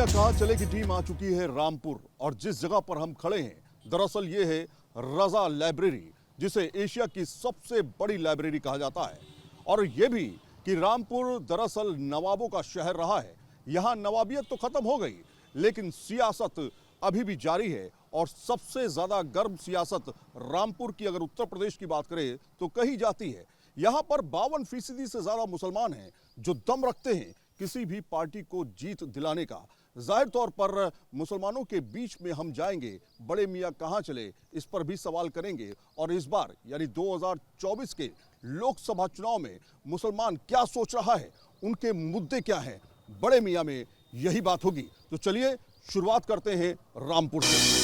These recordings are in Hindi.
कहाँ चले की टीम आ चुकी है रामपुर और जिस जगह पर हम खड़े हैं दरअसल ये है रजा लाइब्रेरी, जिसे एशिया की सबसे बड़ी लाइब्रेरी कहा जाता है। और ये भी कि रामपुर दरअसल नवाबों का शहर रहा है। यहाँ नवाबियत तो खत्म हो गई लेकिन सियासत अभी भी जारी है और सबसे ज्यादा गर्म सियासत रामपुर की अगर उत्तर प्रदेश की बात करें तो कही जाती है। यहाँ पर 52% से ज्यादा मुसलमान हैं जो दम रखते हैं किसी भी पार्टी को जीत दिलाने का। जाहिर तौर पर मुसलमानों के बीच में हम जाएंगे, बड़े मियाँ कहाँ चले इस पर भी सवाल करेंगे और इस बार यानी 2024 के लोकसभा चुनाव में मुसलमान क्या सोच रहा है, उनके मुद्दे क्या हैं, बड़े मियाँ में यही बात होगी। तो चलिए शुरुआत करते हैं रामपुर से।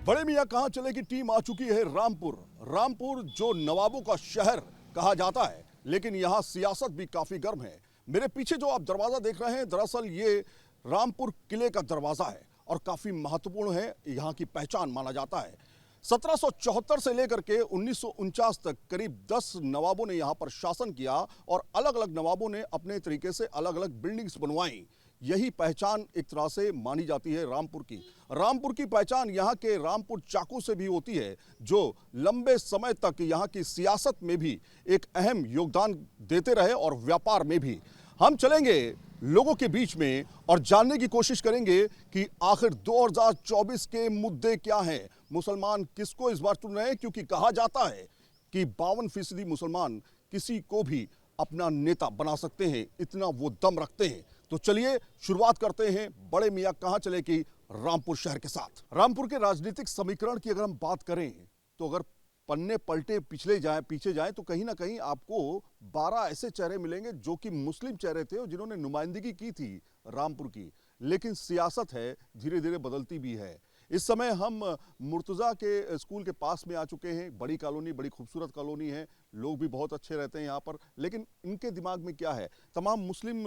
बड़े मियाँ कहाँ चले की टीम आ चुकी है रामपुर। रामपुर जो नवाबों का शहर कहा जाता है लेकिन यहाँ सियासत भी काफी गर्म है। मेरे पीछे जो आप दरवाजा देख रहे हैं दरअसल ये रामपुर किले का दरवाजा है और काफी महत्वपूर्ण है, यहाँ की पहचान माना जाता है। 1774 से लेकर के 1949 तक करीब 10 नवाबों ने यहाँ पर शासन किया और अलग अलग नवाबों ने अपने तरीके से अलग अलग बिल्डिंग्स बनवाई। यही पहचान एक तरह से मानी जाती है रामपुर की। रामपुर की पहचान यहाँ के रामपुर चाकू से भी होती है जो लंबे समय तक यहाँ की सियासत में भी एक अहम योगदान देते रहे और व्यापार में भी। हम चलेंगे लोगों के बीच में और जानने की कोशिश करेंगे कि आखिर 2024 के मुद्दे क्या हैं, मुसलमान किसको इस बार चुन रहे हैं, क्योंकि कहा जाता है कि 52% मुसलमान किसी को भी अपना नेता बना सकते हैं, इतना वो दम रखते हैं। तो चलिए शुरुआत करते हैं बड़े मियाँ कहाँ चले की रामपुर शहर के साथ। रामपुर के राजनीतिक समीकरण की अगर हम बात करें तो अगर पन्ने पलटे पीछे जाएं तो कहीं ना कहीं आपको 12 ऐसे चेहरे मिलेंगे जो कि मुस्लिम चेहरे थे और जिन्होंने नुमाइंदगी की थी रामपुर की। लेकिन सियासत है धीरे धीरे बदलती भी है। इस समय हम मुर्तज़ा के स्कूल के पास में आ चुके हैं। बड़ी कॉलोनी, बड़ी खूबसूरत कॉलोनी है, लोग भी बहुत अच्छे रहते हैं यहाँ पर। लेकिन इनके दिमाग में क्या है, तमाम मुस्लिम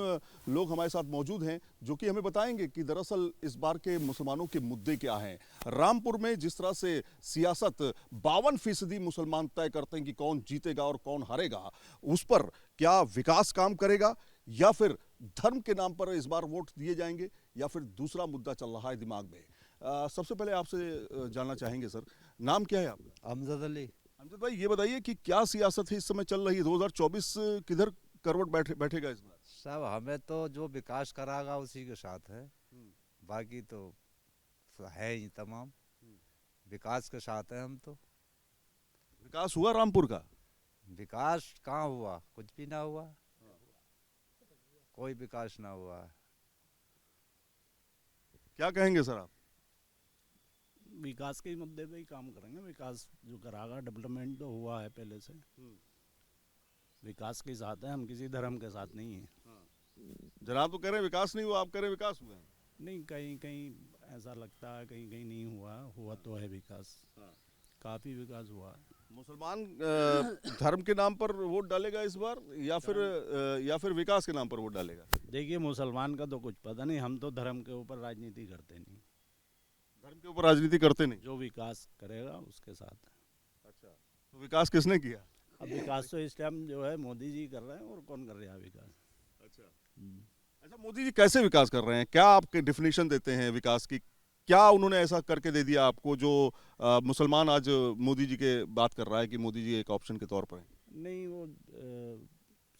लोग हमारे साथ मौजूद हैं जो कि हमें बताएंगे कि दरअसल इस बार के मुसलमानों के मुद्दे क्या हैं। रामपुर में जिस तरह से सियासत 52% मुसलमान तय करते हैं कि कौन जीतेगा और कौन हारेगा, उस पर क्या विकास काम करेगा या फिर धर्म के नाम पर इस बार वोट दिए जाएंगे या फिर दूसरा मुद्दा चल रहा है दिमाग में। सबसे पहले आपसे जानना चाहेंगे सर, नाम क्या है आपका? अमजद अली। अमजद भाई ये बताइए कि क्या सियासत है इस समय चल रही है, 2024 किधर करवट बैठेगा इस बार? सब हमें तो जो विकास करागा उसी के साथ है, बाकी तो है ही तमाम विकास के साथ है हम तो। विकास हुआ रामपुर का? विकास कहाँ हुआ, कुछ भी ना हुआ, कोई विकास ना हुआ। क्या कहेंगे सर आप? विकास के मुद्दे पे ही काम करेंगे। विकास जो करागा, डेवलपमेंट तो हुआ है पहले से, विकास के साथ है, हम किसी धर्म के साथ नहीं है। जनाब तो कह रहे हैं विकास नहीं हुआ, आप कह रहे हैं विकास हुआ है। नहीं, कहीं कहीं ऐसा लगता है, कहीं कहीं नहीं हुआ तो है विकास। काफ़ी विकास हुआ है। मुसलमान धर्म के नाम पर वोट डालेगा इस बार या फिर विकास के नाम पर वोट डालेगा? देखिए, मुसलमान का तो कुछ पता नहीं, हम तो धर्म के ऊपर राजनीति करते नहीं। धर्म के ऊपर राजनीति करते नहीं? जो विकास करेगा उसके साथ। अच्छा, तो विकास किसने किया? अब विकास तो इस टाइम जो है मोदी जी कर रहे हैं, और कौन कर रहा है विकास? अच्छा, मोदी जी कैसे विकास कर रहे हैं, क्या आपके डिफिनेशन देते हैं विकास की? क्या उन्होंने ऐसा करके दे दिया आपको जो मुसलमान आज मोदी जी के बात कर रहा है कि मोदी जी एक ऑप्शन के तौर पर है? नहीं, वो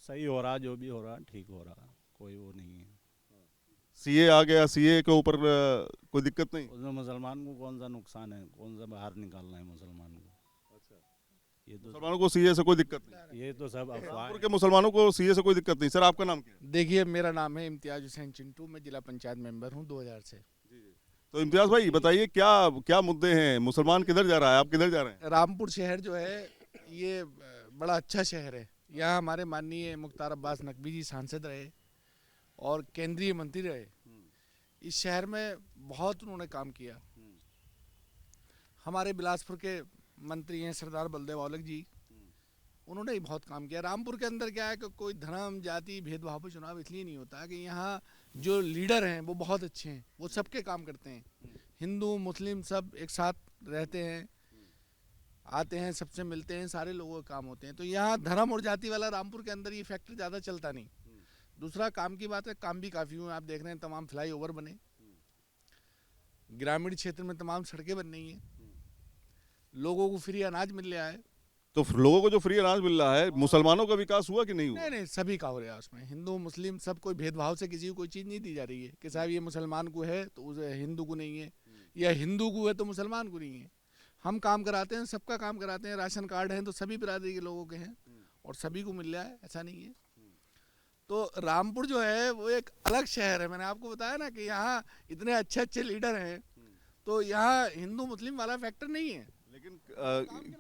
सही हो रहा, जो भी हो रहा ठीक हो रहा, कोई वो नहीं है। सीए आ गया, सीए के ऊपर कोई दिक्कत नहीं? उसमें मुसलमान को कौन सा नुकसान है, कौन सा बाहर निकालना है मुसलमान को? अच्छा, ये तो मुसलमानों को सीए से कोई दिक्कत नहीं? ये तो सब अफवाह रामपुर है। के मुसलमानों को सीए से कोई दिक्कत नहीं। सर आपका नाम क्या है? देखिए, मेरा नाम है इम्तियाज हुसैन चिंटू, मैं जिला पंचायत मेंबर हूं 2000 से। तो इम्तियाज भाई बताइए क्या क्या मुद्दे हैं, मुसलमान किधर जा रहा है, आप किधर जा रहे हैं? रामपुर शहर जो है ये बड़ा अच्छा शहर है। यहाँ हमारे माननीय मुख्तार अब्बास नकवी जी सांसद रहे और केंद्रीय मंत्री रहे। इस शहर में बहुत उन्होंने काम किया। हमारे बिलासपुर के मंत्री हैं सरदार बलदेव औलख जी, उन्होंने ही बहुत काम किया। रामपुर के अंदर क्या है कि कोई धर्म जाति भेदभाव पर चुनाव इसलिए नहीं होता कि यहाँ जो लीडर हैं वो बहुत अच्छे हैं, वो सबके काम करते हैं। हिंदू मुस्लिम सब एक साथ रहते हैं। आते हैं, सबसे मिलते हैं, सारे लोगों के काम होते हैं। तो यहाँ धर्म और जाति वाला रामपुर के अंदर ये फैक्टर ज़्यादा चलता नहीं। दूसरा काम की बात है, काम भी काफ़ी हुए, आप देख रहे हैं तमाम फ्लाई ओवर बने, ग्रामीण क्षेत्र में तमाम सड़कें बन रही हैं, लोगों को फ्री अनाज मिल रहा है। तो लोगों को जो फ्री अनाज मिल रहा है, मुसलमानों का विकास हुआ कि नहीं हुआ? नहीं नहीं, सभी का हो रहा है उसमें, हिंदू मुस्लिम सब, कोई भेदभाव से किसी को कोई चीज़ नहीं दी जा रही है कि साहब ये मुसलमान को है तो उसे हिंदू को नहीं है, या हिंदू को है तो मुसलमान को नहीं है। हम काम कराते हैं, सबका काम कराते हैं। राशन कार्ड हैं तो सभी बिरादरी के लोगों के हैं और सभी को मिल रहा है, ऐसा नहीं है। तो रामपुर जो है वो एक अलग शहर है। मैंने आपको बताया ना कि यहाँ इतने अच्छे अच्छे लीडर हैं, तो यहाँ हिंदू मुस्लिम वाला फैक्टर नहीं है।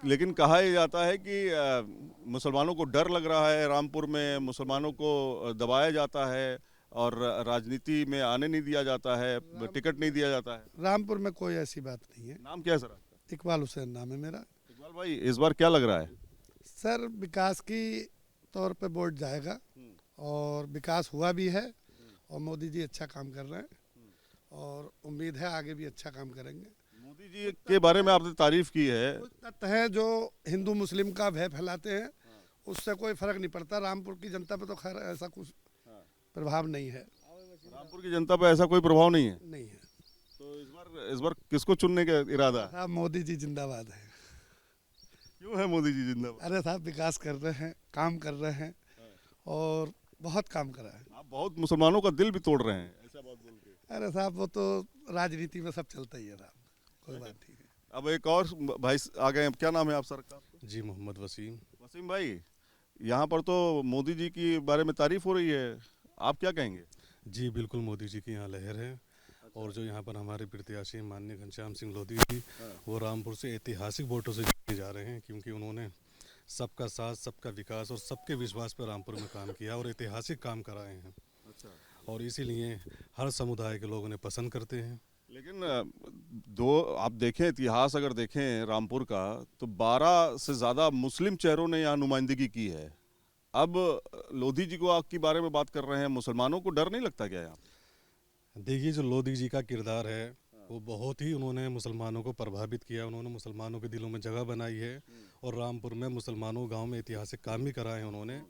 लेकिन कहा यह जाता है कि मुसलमानों को डर लग रहा है, रामपुर में मुसलमानों को दबाया जाता है और राजनीति में आने नहीं दिया जाता है, टिकट नहीं दिया जाता है। रामपुर में कोई ऐसी बात नहीं है। नाम क्या है सर आपका? इकबाल हुसैन नाम है मेरा। इकबाल भाई, इस बार क्या लग रहा है? सर विकास की तौर पे वोट जाएगा और विकास हुआ भी है और मोदी जी अच्छा काम कर रहे हैं और उम्मीद है आगे भी अच्छा काम करेंगे। मोदी जी के बारे में आपने तारीफ की है। कुछ तत्व हैं जो हिंदू मुस्लिम का भय फैलाते हैं, उससे कोई फर्क नहीं पड़ता। रामपुर की जनता पे तो खैर ऐसा कुछ प्रभाव नहीं है। रामपुर की जनता पर ऐसा कोई प्रभाव नहीं है। नहीं है। तो इस बार किसको चुनने का इरादा है? साहब मोदी जी जिंदाबाद है। क्यों है मोदी जी जिंदाबाद? अरे साहब विकास कर रहे हैं, काम कर रहे हैं और बहुत काम करा है। आप बहुत मुसलमानों का दिल भी तोड़ रहे हैं, ऐसा बात बोल के। अरे साहब वो तो राजनीति में सब चलता ही है साहब, कोई बात नहीं है। अब एक और भाई आ गए, क्या नाम है आप सर का? जी मोहम्मद वसीम। वसीम भाई, यहाँ पर तो मोदी जी की बारे में तारीफ हो रही है, आप क्या कहेंगे? जी बिल्कुल, मोदी जी की यहाँ लहर है। और जो यहाँ पर हमारे प्रत्याशी माननीय घनश्याम सिंह लोधी जी, वो रामपुर से ऐतिहासिक वोटों से जीतने जा रहे हैं, क्योंकि उन्होंने सबका साथ, सबका विकास और सबके विश्वास पर रामपुर में काम किया और ऐतिहासिक काम कराए हैं। और इसीलिए हर समुदाय के लोग उन्हें पसंद करते हैं। लेकिन दो आप देखें, इतिहास अगर देखें रामपुर का, तो 12 से ज़्यादा मुस्लिम चेहरों ने यहाँ नुमाइंदगी की है। अब लोधी जी को आपके बारे में बात कर रहे हैं, मुसलमानों को डर नहीं लगता क्या यहाँ? देखिए, जो लोधी जी का किरदार है वो बहुत ही, उन्होंने मुसलमानों को प्रभावित किया, उन्होंने मुसलमानों के दिलों में जगह बनाई है और रामपुर में मुसलमानों गांव में ऐतिहासिक काम भी कराए हैं उन्होंने।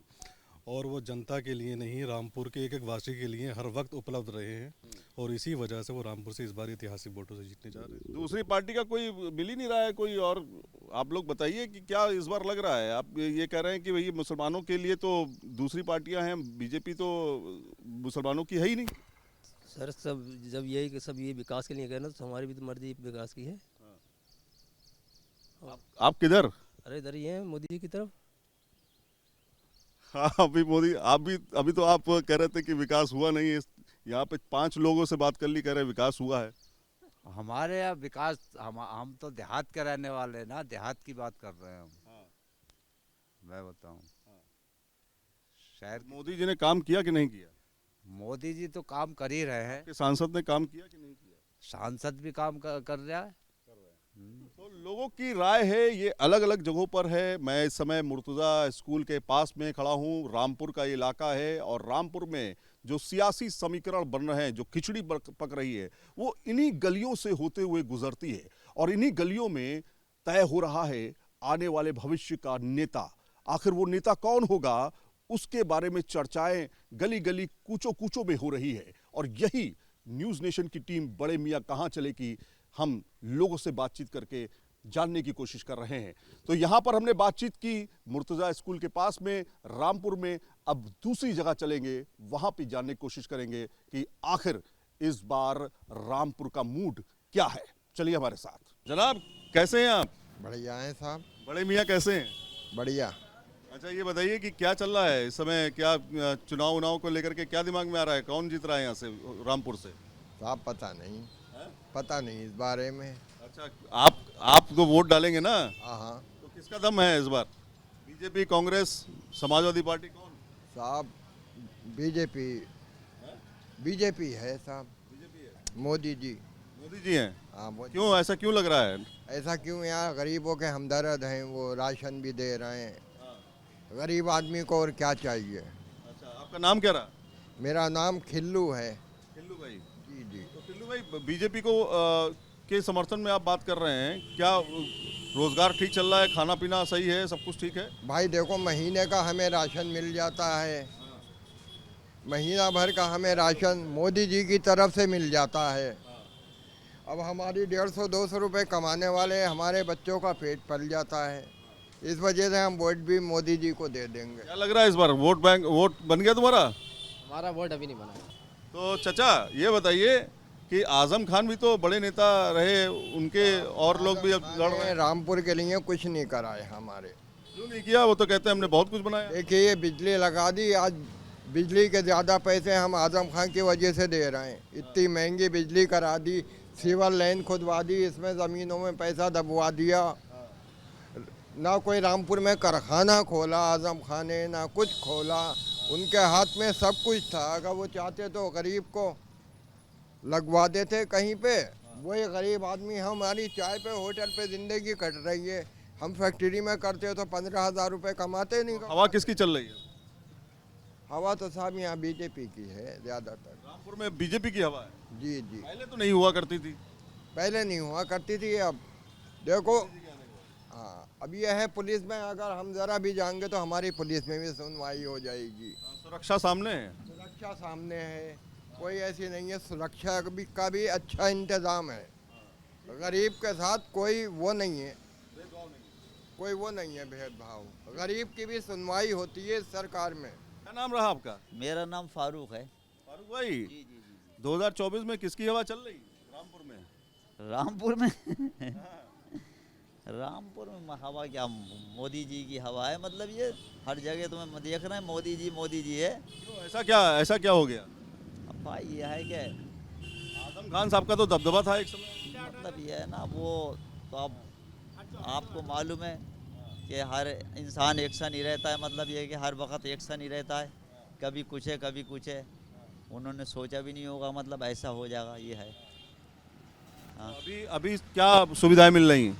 और वो जनता के लिए नहीं, रामपुर के एक एक वासी के लिए हर वक्त उपलब्ध रहे हैं और इसी वजह से वो रामपुर से इस बार ऐतिहासिक वोटों से जीतने जा रहे हैं। दूसरी पार्टी का कोई मिल ही नहीं रहा है कोई, और आप लोग बताइए कि क्या इस बार लग रहा है? आप ये कह रहे हैं कि भाई मुसलमानों के लिए तो दूसरी पार्टियां हैं, बीजेपी तो मुसलमानों की है ही नहीं। सर सब जब यही कि सब ये विकास के लिए कहना, तो हमारी भी तो मर्जी विकास की है। आप किधर? अरे इधर ही हैं मोदी जी की तरफ। हाँ, अभी मोदी, अभी तो आप कह रहे थे कि विकास हुआ नहीं है। यहाँ पे 5 लोगों से बात कर ली, कह रहे विकास हुआ है। हमारे यहाँ विकास, हम तो देहात के रहने वाले हैं ना, देहात की बात कर रहे हैं हम। मैं बताऊं, शहर मोदी जी ने काम किया कि नहीं किया? मोदी जी तो काम कर ही रहे हैं। कि सांसद ने काम किया कि नहीं किया? सांसद भी काम कर रहा है। तो लोगों की राय है, ये अलग अलग जगहों पर है। मैं इस समय मुर्तज़ा स्कूल के पास में खड़ा हूँ। रामपुर का ये इलाका है और रामपुर में जो सियासी समीकरण बन रहे हैं, जो खिचड़ी पक रही है, वो इन्हीं गलियों से होते हुए गुजरती है और इन्हीं गलियों में तय हो रहा है आने वाले भविष्य का नेता। आखिर वो नेता कौन होगा, उसके बारे में चर्चाएं गली गली कूचों कूचों में हो रही है। और यही न्यूज़ नेशन की टीम बड़े मियाँ कहाँ चले की हम लोगों से बातचीत करके जानने की कोशिश कर रहे हैं। तो यहाँ पर हमने बातचीत की मुर्तज़ा स्कूल के पास में, रामपुर में। अब दूसरी जगह चलेंगे, वहाँ पे जानने की कोशिश करेंगे कि आखिर इस बार रामपुर का मूड क्या है। चलिए हमारे साथ। जनाब, कैसे हैं आप? बढ़िया है साहब। बड़े मियाँ कैसे हैं? बढ़िया। अच्छा, ये बताइए कि क्या चल रहा है इस समय, क्या चुनाव उनाव को लेकर के क्या दिमाग में आ रहा है? कौन जीत रहा है यहाँ से, रामपुर से? साहब पता नहीं, पता नहीं इस बारे में। अच्छा, आप तो वोट डालेंगे ना? हाँ। तो किसका दम है इस बार? बीजेपी, कांग्रेस, समाजवादी पार्टी, कौन? साहब बीजेपी है साहब। बीजेपी है। मोदी जी हैं? हाँ मोदी। क्यों, ऐसा क्यों लग रहा है? ऐसा क्यों? यहाँ गरीबों के हमदर्द हैं, वो राशन भी दे रहे हैं। गरीब आदमी को और क्या चाहिए। अच्छा, आपका नाम क्या रहा? मेरा नाम खिल्लू है। खिल्लू भाई। जी जी। तो खिल्लू भाई, बीजेपी को के समर्थन में आप बात कर रहे हैं, क्या रोजगार ठीक चल रहा है, खाना पीना सही है, सब कुछ ठीक है? भाई देखो, महीने का हमें राशन मिल जाता है, महीना भर का हमें राशन मोदी जी की तरफ से मिल जाता है। अब हमारी 150-200 रुपए कमाने वाले हमारे बच्चों का पेट पल जाता है। इस वजह से हम वोट भी मोदी जी को दे देंगे। क्या लग रहा है इस बार वोट बन गया तुम्हारा? हमारा वोट अभी नहीं बना। तो चचा ये बताइए कि आजम खान भी तो बड़े नेता रहे, उनके और लोग भी अब लड़ रहे हैं। रामपुर के लिए कुछ नहीं कराए हमारे। क्यों नहीं किया? वो तो कहते हैं हमने बहुत कुछ बनाया। देखिए, ये बिजली लगा दी, आज बिजली के ज़्यादा पैसे हम आजम खान की वजह से दे रहे हैं। इतनी महंगी बिजली करा दी, सीवर लाइन खुदवा दी, इसमें ज़मीनों में पैसा दबवा दिया। ना कोई रामपुर में कारखाना खोला आजम खान ने, ना कुछ खोला। उनके हाथ में सब कुछ था। अगर वो चाहते तो गरीब को लगवा देते कहीं पे। वही गरीब आदमी, हमारी चाय पे होटल पे ज़िंदगी कट रही है। हम फैक्ट्री में करते तो 15,000 रुपये कमाते नहीं। हवा किसकी चल रही है? हवा तो साहब यहाँ बीजेपी की है ज़्यादातर। रामपुर में बीजेपी की हवा है? जी जी, पहले तो नहीं हुआ करती थी। पहले नहीं हुआ करती थी। अब देखो, हाँ, अब ये है पुलिस में अगर हम ज़रा भी जाएंगे तो हमारी पुलिस में भी सुनवाई हो जाएगी। सुरक्षा सामने है। सुरक्षा सामने है, कोई ऐसी नहीं है। सुरक्षा का भी अच्छा इंतज़ाम है। गरीब के साथ कोई वो नहीं है, कोई वो नहीं है भेदभाव। गरीब की भी सुनवाई होती है सरकार में। क्या नाम रहा आपका? मेरा नाम फारूक है। फारूक भाई, 2024 में किसकी हवा चल रही रामपुर में? रामपुर में रामपुर में हवा क्या, मोदी जी की हवा है। मतलब ये हर जगह तुम्हें देख रहे हैं मोदी जी है। क्यों, ऐसा क्या हो गया? अब भाई ये है कि आजम खान साहब का तो दबदबा था एक समय। मतलब ये है ना, वो तो अब आपको मालूम है कि हर इंसान एक सा नहीं रहता है। मतलब ये है कि हर वक्त एक सा नहीं रहता है, कभी कुछ है कभी कुछ है। उन्होंने सोचा भी नहीं होगा मतलब ऐसा हो जाएगा, ये है। हाँ, अभी क्या सुविधाएं मिल रही हैं?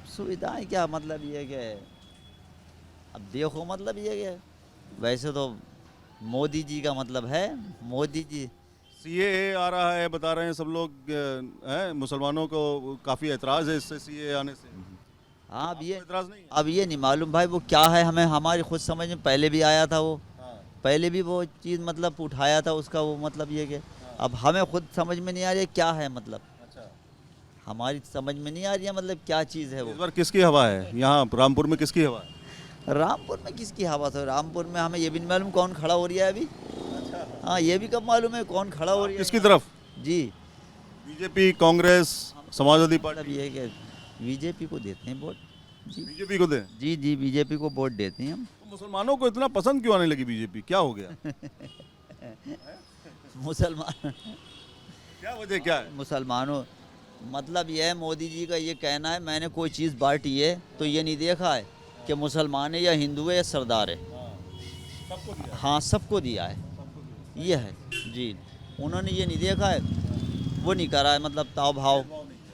सुविधाएं क्या, मतलब ये कि अब देखो, मतलब ये कि वैसे तो मोदी जी का मतलब है, मोदी जी। सीएए आ रहा है, बता रहे हैं सब लोग, हैं मुसलमानों को काफ़ी एतराज़ है इससे, सीएए आने से। हाँ, अब ये एतराज़ नहीं है? अब ये नहीं मालूम भाई वो क्या है, हमें हमारी खुद समझ में पहले भी आया था वो। पहले भी वो चीज़ मतलब उठाया था उसका वो, मतलब ये कि अब हमें खुद समझ में नहीं आ रही है क्या है। मतलब हमारी समझ में नहीं आ रही है मतलब क्या चीज़ है वो। इस बार किसकी हवा है यहाँ रामपुर में? किसकी हवा है रामपुर में? किसकी हवा था रामपुर में? हमें ये भी नहीं मालूम कौन खड़ा हो रही है अभी। हाँ, ये भी कब मालूम है कौन खड़ा हो रही है। किसकी तरफ? जी, बीजेपी, कांग्रेस, समाजवादी मतलब पार्टी? ये है कि बीजेपी को देते हैं वोट। जी बीजेपी को दें? जी, बीजेपी को वोट देते हैं हम। तो मुसलमानों को इतना पसंद क्यों आने लगी बीजेपी? क्या हो गया? मुसलमान क्या वजह क्या है? मुसलमानों मतलब ये है, मोदी जी का ये कहना है मैंने कोई चीज़ बांटी है तो ये नहीं देखा है कि मुसलमान है या हिंदू है या सरदार है। हाँ, सबको दिया है, ये है जी। उन्होंने ये नहीं देखा है, वो नहीं करा है, मतलब ताव भाव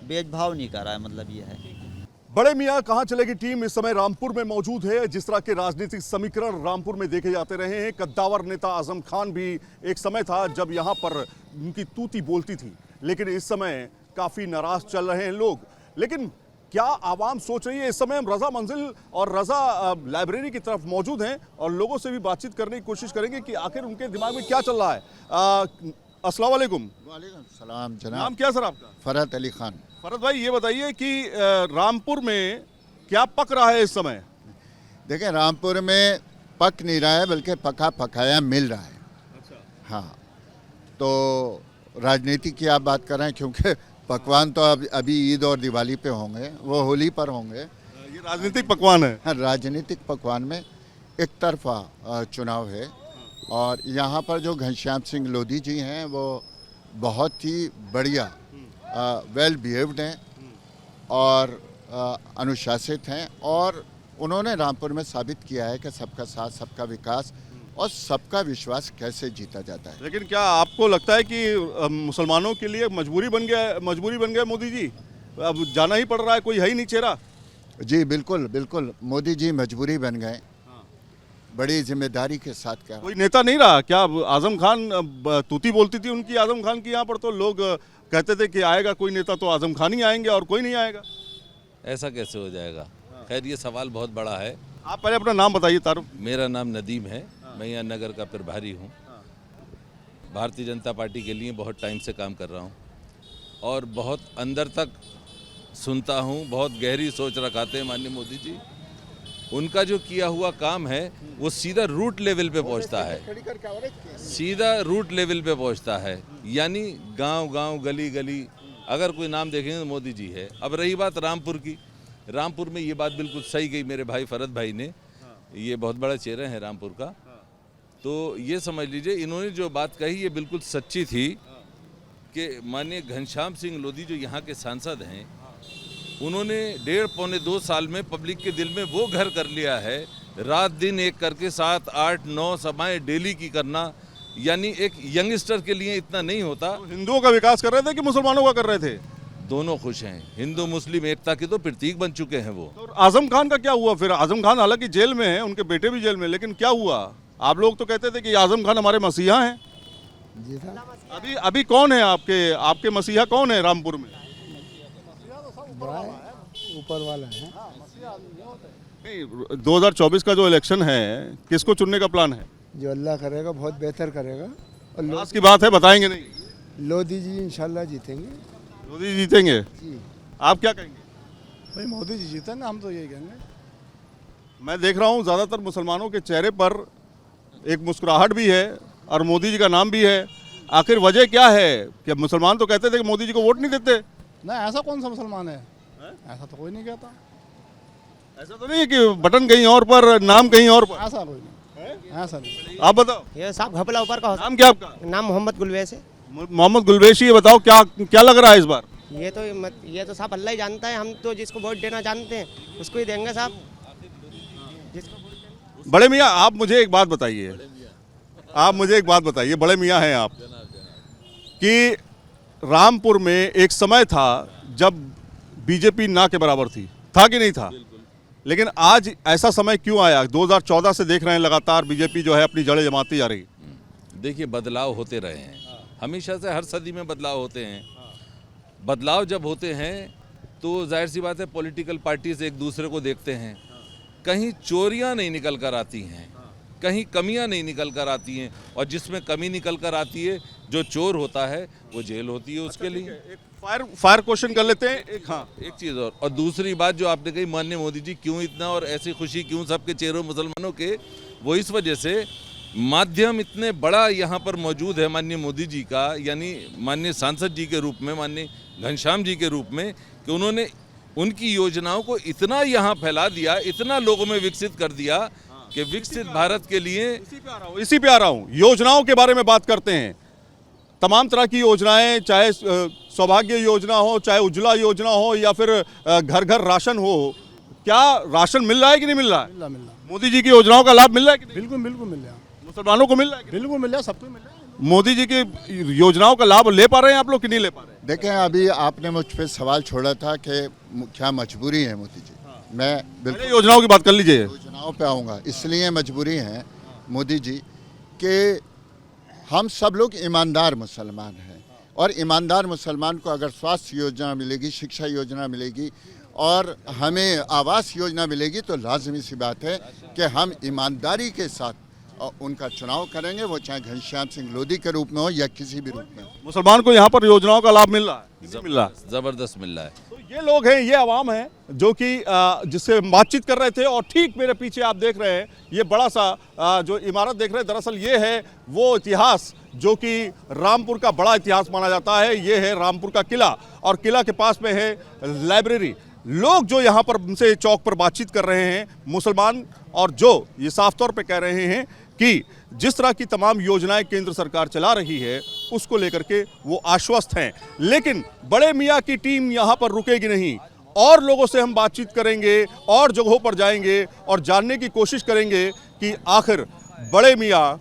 भेदभाव नहीं करा है, मतलब ये है। बड़े मियाँ कहाँ चलेगी टीम इस समय रामपुर में मौजूद है। जिस तरह के राजनीतिक समीकरण रामपुर में देखे जाते रहे हैं, कद्दावर नेता आजम खान भी एक समय था जब यहाँ पर उनकी तूती बोलती थी, लेकिन इस समय काफ़ी नाराज चल रहे हैं लोग। लेकिन क्या आवाम सोच रही है? इस समय हम रज़ा मंजिल और रज़ा लाइब्रेरी की तरफ मौजूद हैं और लोगों से भी बातचीत करने की कोशिश करेंगे कि आखिर उनके दिमाग में क्या चल रहा है। अस्सलाम वालेकुम। वालेकुम सलाम जनाब। नाम क्या सर आपका? फरहत अली खान। फरहत भाई, ये बताइए कि रामपुर में क्या पक रहा है इस समय? देखें, रामपुर में पक नहीं रहा है बल्कि पका पकाया मिल रहा है। अच्छा। हाँ, तो राजनीति की आप बात कर रहे हैं, क्योंकि पकवान तो अभी ईद और दिवाली पे होंगे, वो होली पर होंगे। ये राजनीतिक पकवान है। हाँ, राजनीतिक पकवान में एक तरफा चुनाव है और यहाँ पर जो घनश्याम सिंह लोधी जी हैं वो बहुत ही बढ़िया वेल बिहेव्ड हैं और अनुशासित हैं और उन्होंने रामपुर में साबित किया है कि सबका साथ, सबका विकास और सबका विश्वास कैसे जीता जाता है। लेकिन क्या आपको लगता है कि मुसलमानों के लिए मजबूरी बन गया मोदी जी? अब जाना ही पड़ रहा है, कोई है ही नहीं चेहरा। जी बिल्कुल बिल्कुल, मोदी जी मजबूरी बन गए। बड़ी जिम्मेदारी के साथ क्या, कोई नेता नहीं रहा क्या? आजम खान तूती बोलती थी उनकी, आजम खान की यहाँ पर तो लोग कहते थे कि आएगा कोई नेता तो आजम खान ही आएंगे और कोई नहीं आएगा। ऐसा कैसे हो जाएगा? खैर ये सवाल बहुत बड़ा है। आप पहले अपना नाम बताइए तारुफ। मेरा नाम नदीम है, मैं यहाँ नगर का प्रभारी हूँ। भारतीय जनता पार्टी के लिए बहुत टाइम से काम कर रहा हूँ और बहुत अंदर तक सुनता हूँ, बहुत गहरी सोच रखाते हैं माननीय मोदी जी। उनका जो किया हुआ काम है वो सीधा रूट लेवल पे पहुँचता है, सीधा रूट लेवल पे पहुँचता है, यानी गांव गांव गली गली अगर कोई नाम देखेंगे तो मोदी जी है। अब रही बात रामपुर की, रामपुर में ये बात बिल्कुल सही कही मेरे भाई फरद भाई ने, ये बहुत बड़ा चेहरा है रामपुर का। तो ये समझ लीजिए इन्होंने जो बात कही ये बिल्कुल सच्ची थी कि माननीय घनश्याम सिंह लोधी जो यहाँ के सांसद हैं, उन्होंने 1.5-2 साल में पब्लिक के दिल में वो घर कर लिया है, रात दिन एक करके 7, 8, 9 सभाएं डेली की करना, यानी एक यंगस्टर के लिए इतना नहीं होता। तो हिंदुओं का विकास कर रहे थे कि मुसलमानों का कर रहे थे? दोनों खुश हैं, हिंदू मुस्लिम एकता के तो प्रतीक बन चुके हैं वो। तो आजम खान का क्या हुआ फिर? आजम खान हालांकि जेल में है, उनके बेटे भी जेल में, लेकिन क्या हुआ? आप लोग तो कहते थे कि आजम खान हमारे मसीहा हैं। जी था। अभी कौन है आपके मसीहा कौन है रामपुर में? ऊपर वाला है। नहीं, 2024 का जो इलेक्शन है किसको चुनने का प्लान है? जो अल्लाह करेगा बहुत बेहतर करेगा। और लास्ट की बात है, बताएंगे नहीं? लोधी जी इंशाल्लाह जीतेंगे। मोदी जीतेंगे? जी। आप क्या कहेंगे? भाई मोदी जी जीतेंगे, हम तो यही कहेंगे। मैं देख रहा हूँ ज़्यादातर मुसलमानों के चेहरे पर एक मुस्कुराहट भी है और मोदी जी का नाम भी है। आखिर वजह क्या है कि मुसलमान तो कहते थे कि मोदी जी को वोट नहीं देते? ना, ऐसा कौन सा मुसलमान है? ऐसा तो कोई नहीं कहता। ऐसा तो नहीं है कि बटन कहीं और पर, नाम कहीं और पर? ऐसा कोई नहीं, ऐसा नहीं। आप बताओ। ये साहब घपला ऊपर का नाम क्या आपका? नाम मोहम्मद गुलवेस है। मोहम्मद गुलवेशी। ये बताओ क्या लग रहा है इस बार? ये तो साहब अल्लाह ही जानता है, हम तो जिसको वोट देना जानते हैं उसको ही देंगे साहब। बड़े मियाँ आप मुझे एक बात बताइए, बड़े मियाँ हैं आप, कि रामपुर में एक समय था जब बीजेपी ना के बराबर थी, था कि नहीं था? लेकिन आज ऐसा समय क्यों आया? 2014 से देख रहे हैं लगातार बीजेपी जो है अपनी जड़ें जमाती जा रही। देखिए बदलाव होते रहे हैं, हमेशा से हर सदी में बदलाव होते हैं। बदलाव जब होते हैं तो जाहिर सी बात है पॉलिटिकल पार्टीज एक दूसरे को देखते हैं, कहीं चोरियां नहीं निकल कर आती हैं, कहीं कमियां नहीं निकल कर आती हैं, और जिसमें कमी निकल कर आती है जो चोर होता है वो जेल होती है उसके लिए। एक फायर क्वेश्चन कर लेते हैं। एक चीज़ और दूसरी बात जो आपने कही माननीय मोदी जी क्यों इतना और ऐसी खुशी क्यों सबके चेहरों मुसलमानों के, वो इस वजह से माध्यम इतने बड़ा यहाँ पर मौजूद है माननीय मोदी जी का, यानी माननीय सांसद जी के रूप में, माननीय घनश्याम जी के रूप में, कि उन्होंने उनकी योजनाओं को इतना यहाँ फैला दिया, इतना लोगों में विकसित कर दिया कि विकसित भारत के लिए। इसी पे आ रहा हूँ, योजनाओं के बारे में बात करते हैं। तमाम तरह की योजनाएं, चाहे सौभाग्य योजना हो, चाहे उज्ज्वला योजना हो, या फिर घर घर राशन हो, क्या राशन मिल रहा है कि नहीं मिल रहा है? मिल रहा। मोदी जी की योजनाओं का लाभ मिल रहा है कि नहीं? बिल्कुल मिल रहा। मुसलमानों को मिल रहा है? बिल्कुल मिल रहा, सबको मिल रहा है। मोदी जी की योजनाओं का लाभ ले पा रहे हैं आप लोग कि नहीं ले पा रहे? देखें, अभी आपने मुझ पर सवाल छोड़ा था कि क्या मजबूरी है मोदी जी। मैं बिल्कुल योजनाओं की बात कर लीजिए। योजनाओं पे आऊँगा। इसलिए मजबूरी है मोदी जी कि हम सब लोग ईमानदार मुसलमान हैं, और ईमानदार मुसलमान को अगर स्वास्थ्य योजना मिलेगी, शिक्षा योजना मिलेगी और हमें आवास योजना मिलेगी, तो लाजमी सी बात है कि हम ईमानदारी के साथ उनका चुनाव करेंगे, वो चाहे घनश्याम सिंह लोधी के रूप में हो या किसी भी रूप में। मुसलमान को यहाँ पर योजनाओं का लाभ मिल रहा है? मिल रहा है, ज़बरदस्त मिल रहा है। तो ये लोग हैं, ये आवाम है जो कि जिससे बातचीत कर रहे थे, और ठीक मेरे पीछे आप देख रहे हैं ये बड़ा सा जो इमारत देख रहे हैं, दरअसल ये है वो इतिहास जो कि रामपुर का बड़ा इतिहास माना जाता है। ये है रामपुर का किला, और किला के पास में है लाइब्रेरी। लोग जो यहाँ पर उनसे चौक पर बातचीत कर रहे हैं मुसलमान, और जो ये साफ तौर पे कह रहे हैं कि जिस तरह की तमाम योजनाएं केंद्र सरकार चला रही है उसको लेकर के वो आश्वस्त हैं। लेकिन बड़े मियाँ की टीम यहाँ पर रुकेगी नहीं, और लोगों से हम बातचीत करेंगे, और जगहों पर जाएंगे और जानने की कोशिश करेंगे कि आखिर बड़े मियाँ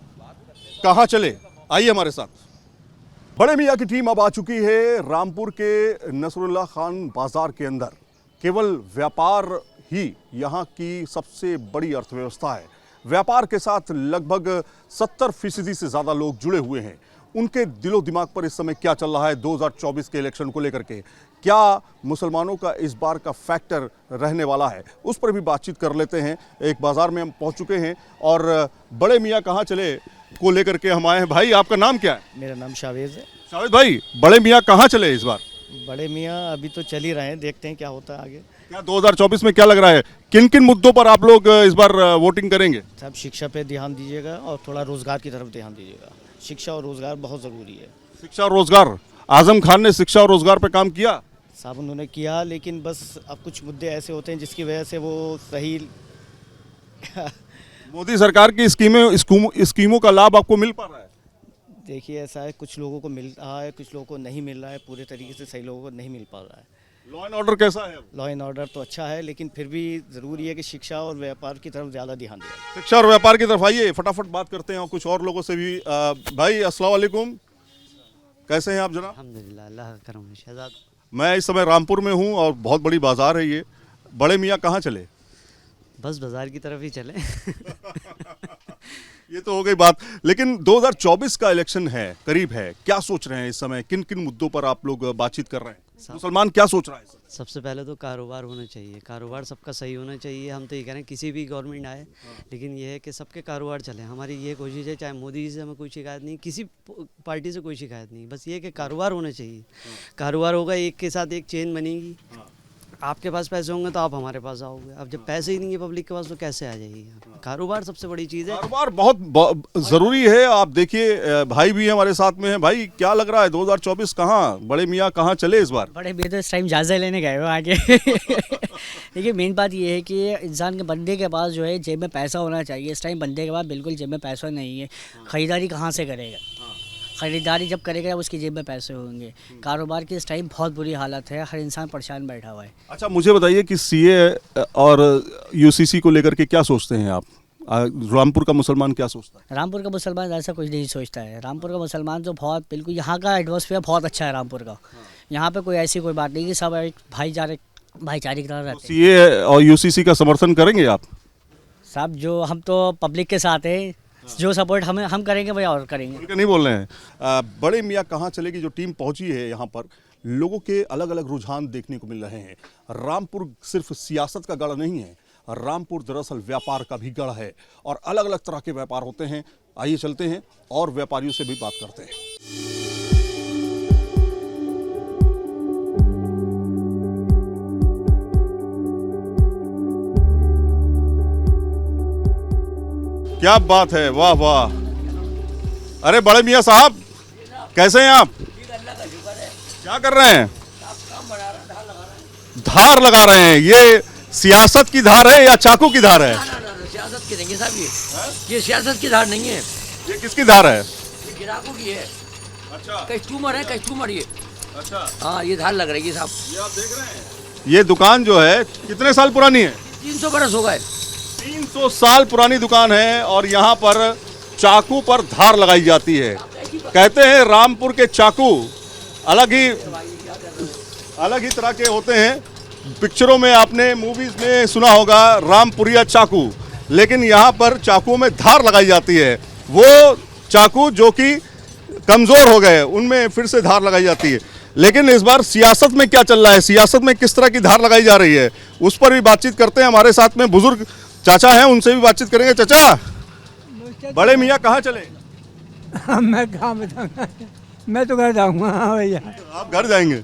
कहाँ चले। आइए हमारे साथ। बड़े मियाँ की टीम अब आ चुकी है रामपुर के नसरुल्लाह खान बाजार के अंदर। केवल व्यापार ही यहाँ की सबसे बड़ी अर्थव्यवस्था है। व्यापार के साथ लगभग 70% से ज़्यादा लोग जुड़े हुए हैं। उनके दिलो दिमाग पर इस समय क्या चल रहा है 2024 के इलेक्शन को लेकर के, क्या मुसलमानों का इस बार का फैक्टर रहने वाला है, उस पर भी बातचीत कर लेते हैं। एक बाजार में हम पहुंच चुके हैं और बड़े मियाँ कहाँ चले को लेकर के हम आए हैं। भाई आपका नाम क्या है? मेरा नाम शावेज है। शावेद भाई, बड़े मियाँ कहाँ चले इस बार? बड़े मियाँ अभी तो चल ही रहे हैं, देखते हैं क्या होता है आगे। क्या 2024 में क्या लग रहा है, किन किन मुद्दों पर आप लोग इस बार वोटिंग करेंगे? सब शिक्षा पे ध्यान दीजिएगा और थोड़ा रोजगार की तरफ ध्यान दीजिएगा। शिक्षा और रोजगार बहुत ज़रूरी है। शिक्षा और रोजगार, आजम खान ने शिक्षा और रोजगार पे काम किया साहब, उन्होंने किया, लेकिन बस अब कुछ मुद्दे ऐसे होते हैं जिसकी वजह से वो सही मोदी सरकार की स्कीमों का लाभ आपको मिल पा रहा है? देखिए ऐसा है, कुछ लोगों को मिल रहा है, कुछ लोगों को नहीं मिल रहा है, पूरे तरीके से सही लोगों को नहीं मिल पा रहा है। लॉ एंड ऑर्डर कैसा है? लॉ एंड ऑर्डर तो अच्छा है, लेकिन फिर भी ज़रूरी है कि शिक्षा और व्यापार की तरफ ज़्यादा ध्यान दें। शिक्षा और व्यापार की तरफ आइए, फटाफट बात करते हैं और कुछ और लोगों से भी। भाई अस्सलाम वालेकुम, कैसे हैं आप जनाब? अल्हम्दुलिल्लाह, अल्लाह का करम है शहजाद। मैं इस समय रामपुर में हूँ और बहुत बड़ी बाजार है ये। बड़े मियाँ कहाँ चले? बस बाजार की तरफ ही चले। ये तो हो गई बात, लेकिन 2024 का इलेक्शन है, करीब है, क्या सोच रहे हैं इस समय, किन किन मुद्दों पर आप लोग बातचीत कर रहे हैं? मुसलमान क्या सोच रहा है? सबसे पहले तो कारोबार होना चाहिए, कारोबार सबका सही होना चाहिए। हम तो ये कह रहे हैं किसी भी गवर्नमेंट आए, लेकिन ये है कि सबके कारोबार चले। हमारी ये कोशिश है, चाहे मोदी जी से हमें कोई शिकायत नहीं, किसी पार्टी से कोई शिकायत नहीं, बस ये है कि कारोबार होना चाहिए। कारोबार होगा, एक के साथ एक चेन बनेगी। आपके पास पैसे होंगे तो आप हमारे पास आओगे। अब जब पैसे ही नहीं है पब्लिक के पास तो कैसे आ जाएगी? कारोबार सबसे बड़ी चीज़ है। कारोबार बहुत ज़रूरी है। आप देखिए भाई भी हमारे साथ में हैं। भाई क्या लग रहा है 2024 कहाँ, बड़े मियाँ कहाँ चले इस बार? बड़े मियाँ तो इस टाइम जायजा लेने गए हो आगे। देखिए मेन बात ये है कि इंसान के बंदे के पास जो है जेब में पैसा होना चाहिए। इस टाइम बंदे के पास बिल्कुल जेब में पैसा नहीं है। ख़रीदारी कहाँ से करेगा? ख़रीदारी जब करेगा उसकी जेब में पैसे होंगे। कारोबार की इस टाइम बहुत बुरी हालत है, हर इंसान परेशान बैठा हुआ है। अच्छा मुझे बताइए कि सीए और यूसीसी को लेकर के क्या सोचते हैं आप? रामपुर का मुसलमान क्या सोचता है? रामपुर का मुसलमान ऐसा कुछ नहीं सोचता है। रामपुर का मुसलमान तो बहुत बिल्कुल, यहाँ का एटमॉस्फेयर बहुत अच्छा है रामपुर का। यहाँ पे कोई ऐसी कोई बात नहीं कि सब एक भाईचारे की तरह रहते हैं। सीए और यूसीसी का समर्थन करेंगे आप? साहब जो हम तो पब्लिक के साथ हैं, जो सपोर्ट हम करेंगे वही और करेंगे। नहीं बोल रहे हैं। बड़े मियाँ कहाँ चलेगी जो टीम पहुंची है यहाँ पर, लोगों के अलग अलग रुझान देखने को मिल रहे हैं। रामपुर सिर्फ सियासत का गढ़ नहीं है, रामपुर दरअसल व्यापार का भी गढ़ है और अलग अलग तरह के व्यापार होते हैं। आइए चलते हैं और व्यापारियों से भी बात करते हैं। क्या बात है, वाह वाह। अरे बड़े मियाँ साहब कैसे हैं आप? क्या कर रहे हैं? धार लगा रहे हैं। ये सियासत की धार है या चाकू की धार है? सियासत की देंगे साहब, ये सियासत की धार नहीं है। ये किसकी धार है? ये गिराकों की है। अच्छा, कस्टमर है, कस्टमर ये। अच्छा हाँ, ये धार लग रही है साहब। ये आप देख रहे हैं, ये दुकान जो है कितने साल पुरानी है? 300 बरस हो गए। 300 साल पुरानी दुकान है और यहाँ पर चाकू पर धार लगाई जाती है। कहते हैं रामपुर के चाकू अलग ही तरह के होते हैं। पिक्चरों में आपने मूवीज में सुना होगा रामपुरिया चाकू, लेकिन यहाँ पर चाकू में धार लगाई जाती है। वो चाकू जो कि कमज़ोर हो गए उनमें फिर से धार लगाई जाती है। लेकिन इस बार सियासत में क्या चल रहा है, सियासत में किस तरह की धार लगाई जा रही है, उस पर भी बातचीत करते हैं। हमारे साथ में बुजुर्ग चाचा हैं, उनसे भी बातचीत करेंगे। चाचा बड़े मियाँ कहाँ चले? मैं कहाँ बताऊँगा, मैं तो घर जाऊँगा। भैया आप घर जाएंगे,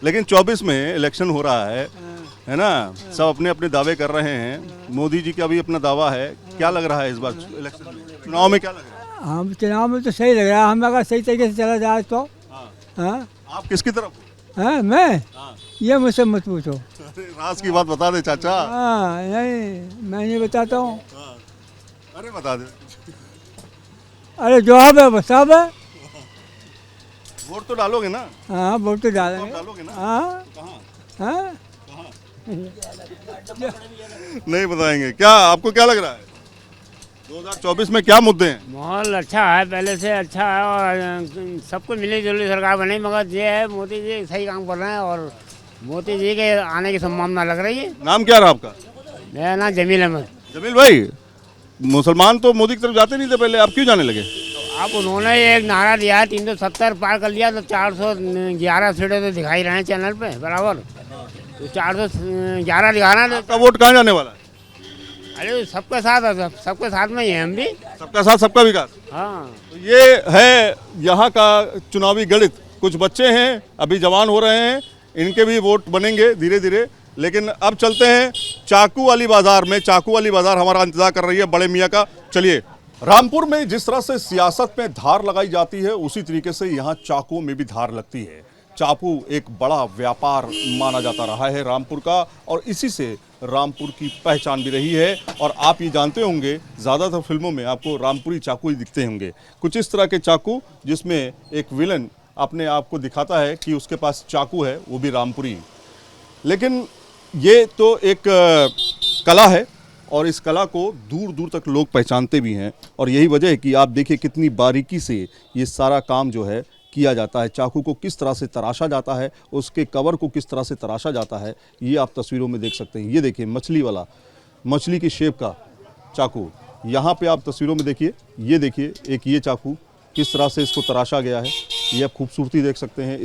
लेकिन 24 में इलेक्शन हो रहा है ना? सब अपने अपने दावे कर रहे हैं। मोदी जी का भी अपना दावा है। क्या लग रहा है इस बार इलेक्शन में, चुनाव में क्या लग रहा है? हम चुनाव में तो सही लग रहा है, हम अगर सही तरीके से चला जाए तो। हाँ आप किसकी तरफ? हाँ मैं, ये मुझसे मत पूछो। राज की बात बता दे चाचा। हाँ नहीं, मैं नहीं बताता हूँ। अरे बता दे। अरे जवाब है, सब है। वोट तो डालोगे ना? हाँ वोट तो डालेंगे। डालोगे ना? हाँ हाँ नहीं बताएंगे। क्या आपको क्या लग रहा है 2024 में क्या मुद्दे हैं? माहौल अच्छा है, पहले से अच्छा है और सबको मिली जुली सरकार बनी, मगर ये है मोदी जी सही काम कर रहे हैं और मोदी जी के आने की संभावना लग रही है। नाम क्या रहा आपका? मेरा नाम जमील अहमद। जमील भाई, मुसलमान तो मोदी की तरफ जाते नहीं थे पहले, आप क्यों जाने लगे? अब उन्होंने एक नारा दिया है 370 पार कर लिया तो 411 सीटें तो दिखाई रहे हैं चैनल पे बराबर, तो 411 दिखाना। आपका वोट कहाँ जाने वाला है? अरे सबके साथ में ही है हम भी। सबका साथ सबका विकास। हाँ, तो ये है यहाँ का चुनावी गणित। कुछ बच्चे हैं अभी जवान हो रहे हैं, इनके भी वोट बनेंगे धीरे धीरे। लेकिन अब चलते हैं चाकू वाली बाजार में। चाकू वाली बाजार हमारा इंतजार कर रही है बड़े मियाँ का। चलिए, रामपुर में जिस तरह से सियासत में धार लगाई जाती है उसी तरीके से यहाँ चाकू में भी धार लगती है। चाकू एक बड़ा व्यापार माना जाता रहा है रामपुर का, और इसी से रामपुर की पहचान भी रही है। और आप ये जानते होंगे ज़्यादातर फिल्मों में आपको रामपुरी चाकू ही दिखते होंगे, कुछ इस तरह के चाकू जिसमें एक विलन अपने आप को दिखाता है कि उसके पास चाकू है, वो भी रामपुरी। लेकिन ये तो एक कला है और इस कला को दूर दूर तक लोग पहचानते भी हैं, और यही वजह है कि आप देखिए कितनी बारीकी से ये सारा काम जो है किया जाता है। चाकू को किस तरह से तराशा जाता है, उसके कवर को किस तरह से तराशा जाता है, ये आप तस्वीरों में देख सकते हैं। ये देखिए मछली वाला, मछली की शेप का चाकू यहाँ पे आप तस्वीरों में देखिए। ये देखिए एक ये चाकू किस तरह से इसको तराशा गया है, ये आप खूबसूरती देख सकते हैं।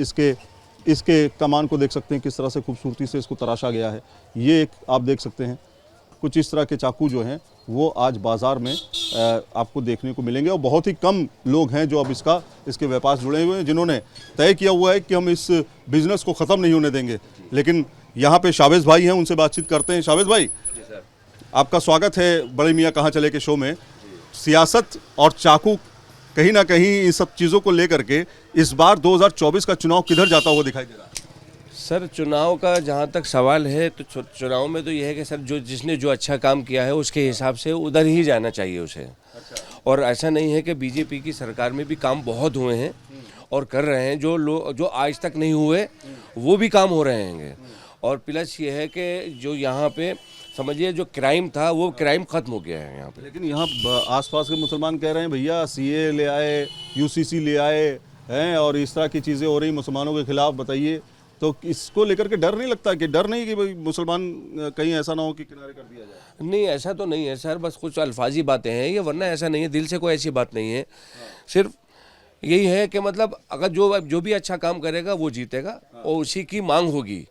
इसके कमान को देख सकते हैं किस तरह से खूबसूरती से इसको तराशा गया है। ये एक आप देख सकते हैं कुछ इस तरह के चाकू जो हैं वो आज बाज़ार में आपको देखने को मिलेंगे, और बहुत ही कम लोग हैं जो अब इसके व्यापार से जुड़े हुए हैं, जिन्होंने तय किया हुआ है कि हम इस बिज़नेस को ख़त्म नहीं होने देंगे। लेकिन यहाँ पे शावेज़ भाई हैं, उनसे बातचीत करते हैं। शावेज़ भाई, आपका स्वागत है बड़े मियाँ कहाँ चले के शो में। सियासत और चाकू कहीं ना कहीं इन सब चीज़ों को लेकर के इस बार 2024 का चुनाव किधर जाता हुआ दिखाई दे रहा है? सर, चुनाव का जहाँ तक सवाल है तो चुनाव में तो यह है कि सर जिसने जो अच्छा काम किया है उसके हिसाब से उधर ही जाना चाहिए उसे। और ऐसा नहीं है कि बीजेपी की सरकार में भी काम बहुत हुए हैं और कर रहे हैं, जो आज तक नहीं हुए वो भी काम हो रहे हैं। और प्लस ये है कि जो यहाँ पे समझिए जो क्राइम था वो क्राइम खत्म हो गया है यहाँ पे। लेकिन यहाँ आसपास के मुसलमान कह रहे हैं भैया सीए ले आए, यूसीसी ले आए हैं और इस तरह की चीज़ें हो रही मुसलमानों के खिलाफ। बताइए, तो इसको लेकर के डर नहीं लगता कि डर नहीं कि भाई मुसलमान कहीं ऐसा ना हो कि किनारे कर दिया जाए? नहीं, ऐसा तो नहीं है सर, बस कुछ अल्फाजी बातें हैं ये, वरना ऐसा नहीं है, दिल से कोई ऐसी बात नहीं है। सिर्फ यही है कि मतलब अगर जो भी अच्छा काम करेगा वो जीतेगा और उसी की मांग होगी।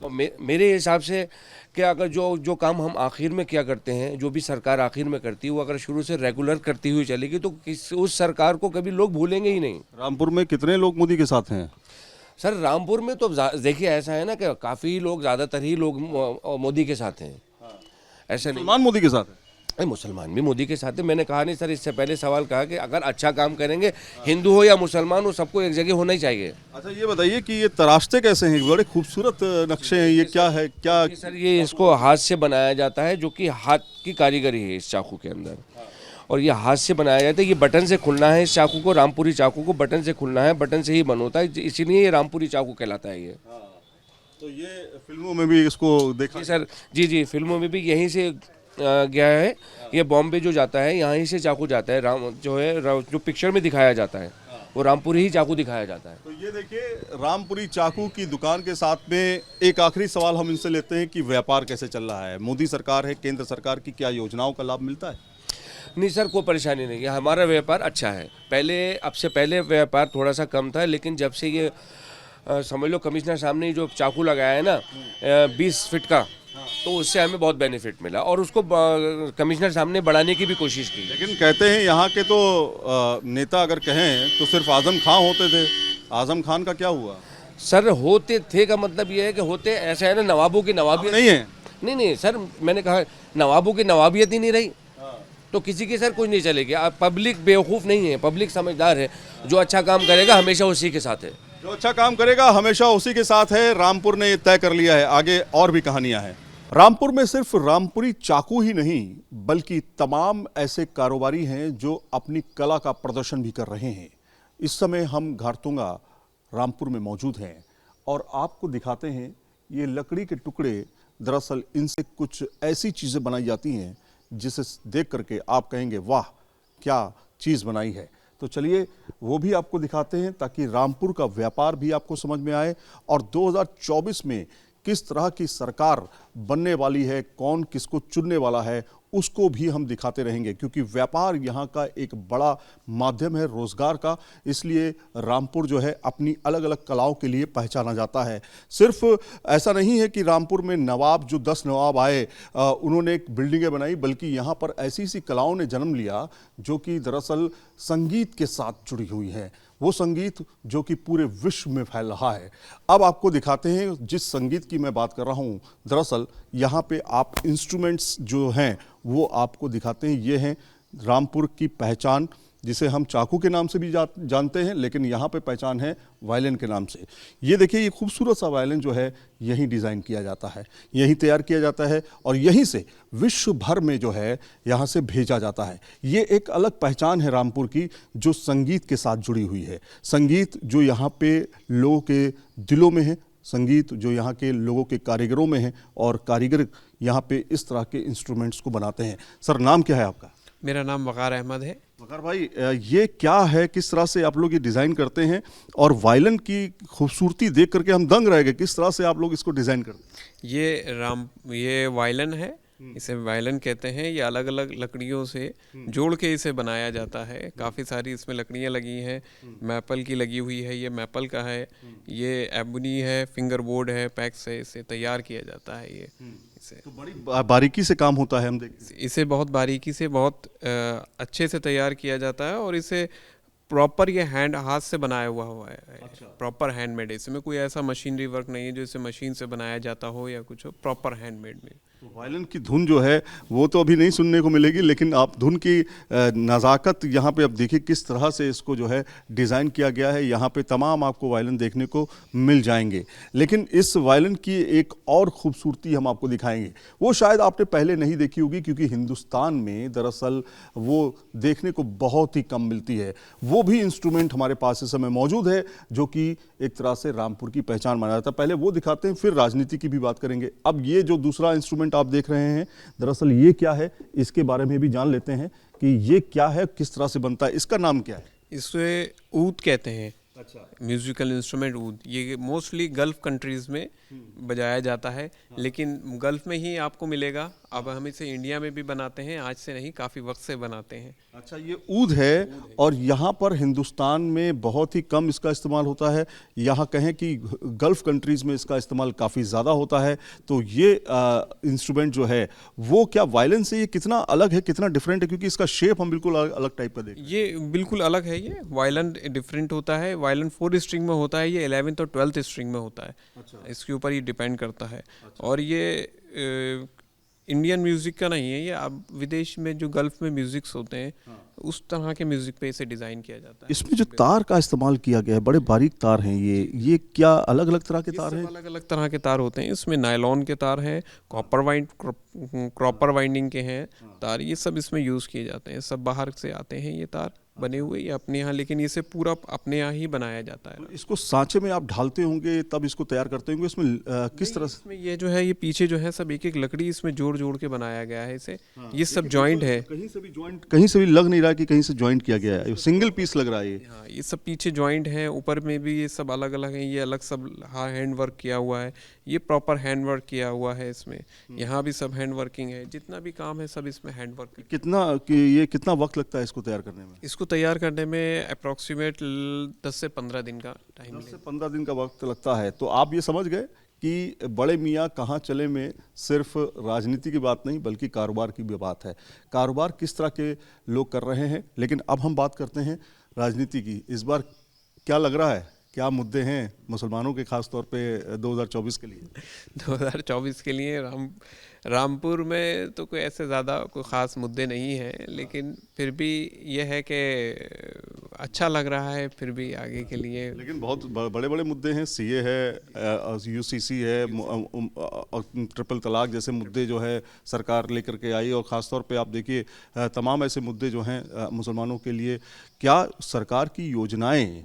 और मेरे हिसाब से कि अगर जो काम हम आखिर में क्या करते हैं, जो भी सरकार आखिर में करती है वो अगर शुरू से रेगुलर करती हुई चलेगी तो उस सरकार को कभी लोग भूलेंगे ही नहीं। रामपुर में कितने लोग मोदी के साथ हैं? सर, रामपुर में तो देखिए ऐसा है ना कि काफ़ी लोग, ज़्यादातर ही लोग मोदी के साथ हैं। ऐसा नहीं मुसलमान मोदी के साथ है? मुसलमान भी मोदी के साथ है। मैंने कहा नहीं सर, इससे पहले सवाल कहा कि अगर अच्छा काम करेंगे, हिंदू हो या मुसलमान हो, सबको एक जगह होना ही चाहिए। अच्छा, ये बताइए कि ये तराशते कैसे हैं? बड़े खूबसूरत नक्शे हैं, ये क्या है? क्या सर, ये इसको हाथ से बनाया जाता है, जो कि हाथ की कारीगरी है इस चाकू के अंदर, और ये हाथ से बनाया जाता है। ये बटन से खुलना है इस चाकू को, रामपुरी चाकू को बटन से खुलना है, बटन से ही बंद होता है, इसीलिए ये रामपुरी चाकू कहलाता है ये। तो ये फिल्मों में भी इसको देखा सर? जी, फिल्मों में भी यहीं से गया है। ये बॉम्बे जो जाता है यहीं से चाकू जाता है, जो पिक्चर में दिखाया जाता है वो रामपुरी ही चाकू दिखाया जाता है। तो ये देखिए रामपुरी चाकू की दुकान के साथ में एक आखिरी सवाल हम इनसे लेते हैं कि व्यापार कैसे चल रहा है? मोदी सरकार है, केंद्र सरकार की क्या योजनाओं का लाभ मिलता है? नहीं सर, कोई परेशानी नहीं है, हमारा व्यापार अच्छा है। अब से पहले व्यापार थोड़ा सा कम था, लेकिन जब से ये समझ लो कमिश्नर साहब ने जो चाकू लगाया है ना 20 फीट का, तो उससे हमें बहुत बेनिफिट मिला और उसको कमिश्नर साहब ने बढ़ाने की भी कोशिश की। लेकिन कहते हैं यहाँ के तो नेता अगर कहें तो सिर्फ आजम खान होते थे। आजम खान का क्या हुआ? सर, होते थे का मतलब ये है कि होते ऐसा है ना, नवाबों की नवाबियत नहीं है। नहीं सर, मैंने कहा नवाबों की नवाबियत ही नहीं रही तो किसी की सर कुछ नहीं चलेगी। आप पब्लिक बेवकूफ़ नहीं है, पब्लिक समझदार है। जो अच्छा काम करेगा हमेशा उसी के साथ है। जो अच्छा काम करेगा हमेशा उसी के साथ है। रामपुर ने ये तय कर लिया है। आगे और भी कहानियां हैं। रामपुर में सिर्फ रामपुरी चाकू ही नहीं बल्कि तमाम ऐसे कारोबारी हैं जो अपनी कला का प्रदर्शन भी कर रहे हैं। इस समय हम घाटतुंगा रामपुर में मौजूद हैं और आपको दिखाते हैं ये लकड़ी के टुकड़े। दरअसल इनसे कुछ ऐसी चीज़ें बनाई जाती हैं जिसे देख करके आप कहेंगे वाह क्या चीज़ बनाई है। तो चलिए वो भी आपको दिखाते हैं ताकि रामपुर का व्यापार भी आपको समझ में आए और 2024 में किस तरह की सरकार बनने वाली है, कौन किसको चुनने वाला है, उसको भी हम दिखाते रहेंगे, क्योंकि व्यापार यहाँ का एक बड़ा माध्यम है रोजगार का। इसलिए रामपुर जो है अपनी अलग अलग कलाओं के लिए पहचाना जाता है। सिर्फ ऐसा नहीं है कि रामपुर में नवाब जो 10 नवाब आए उन्होंने एक बिल्डिंगें बनाई, बल्कि यहाँ पर ऐसी ऐसी कलाओं ने जन्म लिया जो कि दरअसल संगीत के साथ जुड़ी हुई हैं। वो संगीत जो कि पूरे विश्व में फैल रहा है। अब आपको दिखाते हैं जिस संगीत की मैं बात कर रहा हूँ। दरअसल यहाँ पे आप इंस्ट्रूमेंट्स जो हैं वो आपको दिखाते हैं। ये हैं रामपुर की पहचान, जिसे हम चाकू के नाम से भी जानते हैं, लेकिन यहाँ पे पहचान है वायलिन के नाम से। ये देखिए, ये खूबसूरत सा वायलिन जो है यहीं डिज़ाइन किया जाता है, यहीं तैयार किया जाता है और यहीं से विश्व भर में जो है यहाँ से भेजा जाता है। ये एक अलग पहचान है रामपुर की, जो संगीत के साथ जुड़ी हुई है। संगीत जो यहाँ पे लोगों के दिलों में है, संगीत जो यहाँ के लोगों के कारीगरों में है, और कारीगर यहाँ पे इस तरह के इंस्ट्रूमेंट्स को बनाते हैं। सर, नाम क्या है आपका? मेरा नाम वकार अहमद है। वकार भाई, ये क्या है, किस तरह से आप लोग ये डिज़ाइन करते हैं? और वायलिन की खूबसूरती देख करके हम दंग रह गए, किस तरह से आप लोग इसको डिज़ाइन करते हैं? ये वायलिन है, इसे वायलिन कहते हैं। ये अलग अलग लकड़ियों से जोड़ के इसे बनाया जाता है। काफ़ी सारी इसमें लकड़ियाँ लगी हैं, मैपल की लगी हुई है, ये मैपल का है, ये एबनी है, फिंगर बोर्ड है, पैक्स है, इसे तैयार किया जाता है। ये तो बड़ी बारीकी से काम होता है, हम देखते हैं। इसे बहुत बारीकी से, बहुत अच्छे से तैयार किया जाता है और इसे प्रॉपर ये हाथ से बनाया हुआ है। अच्छा। प्रॉपर हैंडमेड है, इसमें कोई ऐसा मशीनरी वर्क नहीं है जो इसे मशीन से बनाया जाता हो या कुछ हो, प्रॉपर हैंडमेड में। तो वायलिन की धुन जो है वो तो अभी नहीं सुनने को मिलेगी, लेकिन आप धुन की नज़ाकत यहाँ पे अब देखिए किस तरह से इसको जो है डिज़ाइन किया गया है। यहाँ पे तमाम आपको वायलिन देखने को मिल जाएंगे, लेकिन इस वायलिन की एक और खूबसूरती हम आपको दिखाएंगे। वो शायद आपने पहले नहीं देखी होगी, क्योंकि हिंदुस्तान में दरअसल वो देखने को बहुत ही कम मिलती है। वो भी इंस्ट्रूमेंट हमारे पास इस समय मौजूद है जो कि एक तरह से रामपुर की पहचान माना जाता है। पहले वो दिखाते हैं, फिर राजनीति की भी बात करेंगे। अब ये जो दूसरा इंस्ट्रूमेंट आप देख रहे हैं, दरअसल ये क्या है, इसके बारे में भी जान लेते हैं कि ये क्या है, किस तरह से बनता है, इसका नाम क्या है? इसे ऊद कहते हैं। अच्छा। म्यूजिकल इंस्ट्रूमेंट ऊद। ये मोस्टली गल्फ कंट्रीज में बजाया जाता है। हाँ। लेकिन गल्फ में ही आपको मिलेगा। अब हम इसे इंडिया में भी बनाते हैं, आज से नहीं, काफ़ी वक्त से बनाते हैं। अच्छा, ये ऊद है और यहाँ पर हिंदुस्तान में बहुत ही कम इसका इस्तेमाल होता है। यहाँ कहें कि गल्फ कंट्रीज़ में इसका इस्तेमाल काफ़ी ज़्यादा होता है। तो ये इंस्ट्रूमेंट जो है वो क्या वायलिन से ये कितना अलग है, कितना डिफरेंट है? क्योंकि इसका शेप हम बिल्कुल अलग टाइप का देखें। ये बिल्कुल अलग है। ये वायलिन डिफरेंट होता है। वायलिन 4 स्ट्रिंग में होता है, ये 11th और 12th स्ट्रिंग में होता है। अच्छा। इसके ऊपर ये डिपेंड करता है। अच्छा। और ये इंडियन म्यूज़िक का नहीं है, ये अब विदेश में जो गल्फ में म्यूज़िक्स होते हैं। हाँ। उस तरह के म्यूज़िक पे इसे डिज़ाइन किया जाता है। इसमें जो तार का इस्तेमाल किया गया है, बड़े बारीक तार हैं। ये क्या अलग अलग तरह के तार हैं? अलग अलग तरह के तार होते हैं। इसमें नायलॉन के तार हैं, कॉपर वाइंडिंग के हैं तार। ये सब इसमें यूज़ किए जाते हैं। सब बाहर से आते हैं ये तार बने हुए, ये अपने यहाँ, लेकिन इसे पूरा अपने यहाँ ही बनाया जाता है। इसको सांचे में आप ढालते होंगे तब इसको तैयार करते होंगे। इसमें किस तरह से? इसमें ये जो है, ये पीछे जो है सब एक एक लकड़ी इसमें जोड़ जोड़ के बनाया गया है इसे। हाँ, ये सब जॉइंट है। कहीं से भी लग नहीं रहा कि कहीं से जॉइंट किया गया है, सिंगल पीस लग रहा है ये। हाँ, ये सब पीछे जॉइंट है, ऊपर में भी ये सब अलग अलग है। ये अलग सब हैंड वर्क किया हुआ है, ये प्रॉपर हैंड वर्क किया हुआ है इसमें। यहाँ भी सब हैंड वर्किंग है, जितना भी काम है सब इसमें हैंड वर्क। कितना वक्त लगता है इसको तैयार करने में? इसको तैयार करने में अप्रॉक्सीमेट 10 से 15 दिन का टाइम, 10 से 15 दिन का वक्त लगता है। तो आप ये समझ गए कि बड़े मियाँ कहाँ चले में सिर्फ राजनीति की बात नहीं, बल्कि कारोबार की भी बात है। कारोबार किस तरह के लोग कर रहे हैं। लेकिन अब हम बात करते हैं राजनीति की। इस बार क्या लग रहा है, क्या मुद्दे हैं मुसलमानों के, खास तौर पे 2024 के लिए? 2024 के लिए रामपुर में तो कोई ऐसे ज़्यादा कोई ख़ास मुद्दे नहीं हैं, लेकिन फिर भी ये है कि अच्छा लग रहा है फिर भी आगे के लिए। लेकिन बहुत बड़े बड़े मुद्दे हैं, सीए है, यूसीसी है, ट्रिपल तलाक जैसे मुद्दे जो है सरकार लेकर के आई। और ख़ास तौर पे आप देखिए तमाम ऐसे मुद्दे जो हैं मुसलमानों के लिए, क्या सरकार की योजनाएं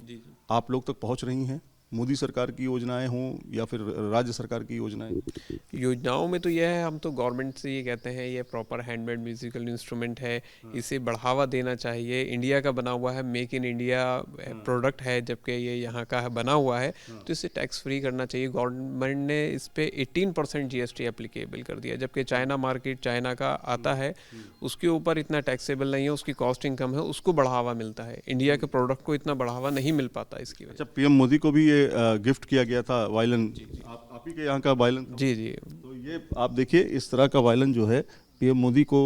आप लोग तक पहुंच रही हैं? मोदी सरकार की योजनाएं हों या फिर राज्य सरकार की योजनाएं? योजनाओं में तो यह है, हम तो गवर्नमेंट से ये कहते हैं ये प्रॉपर हैंडमेड म्यूजिकल इंस्ट्रूमेंट है, इसे बढ़ावा देना चाहिए। इंडिया का बना हुआ है, मेक इन इंडिया प्रोडक्ट है, जबकि ये यहाँ का है बना हुआ है, तो इसे टैक्स फ्री करना चाहिए। गवर्नमेंट ने इस पे 18% GST एप्लीकेबल कर दिया, जबकि चाइना मार्केट, चाइना का आता है, उसके ऊपर इतना टैक्सेबल नहीं है, उसकी कॉस्टिंग कम है, उसको बढ़ावा मिलता है। इंडिया के प्रोडक्ट को इतना बढ़ावा नहीं मिल पाता इसकी वजह। अच्छा, पीएम मोदी को भी ये गिफ्ट किया गया था वायलिन, आप ही के यहाँ का वायलिन? जी जी। तो ये आप देखिए, इस तरह का वायलिन जो है पीएम मोदी को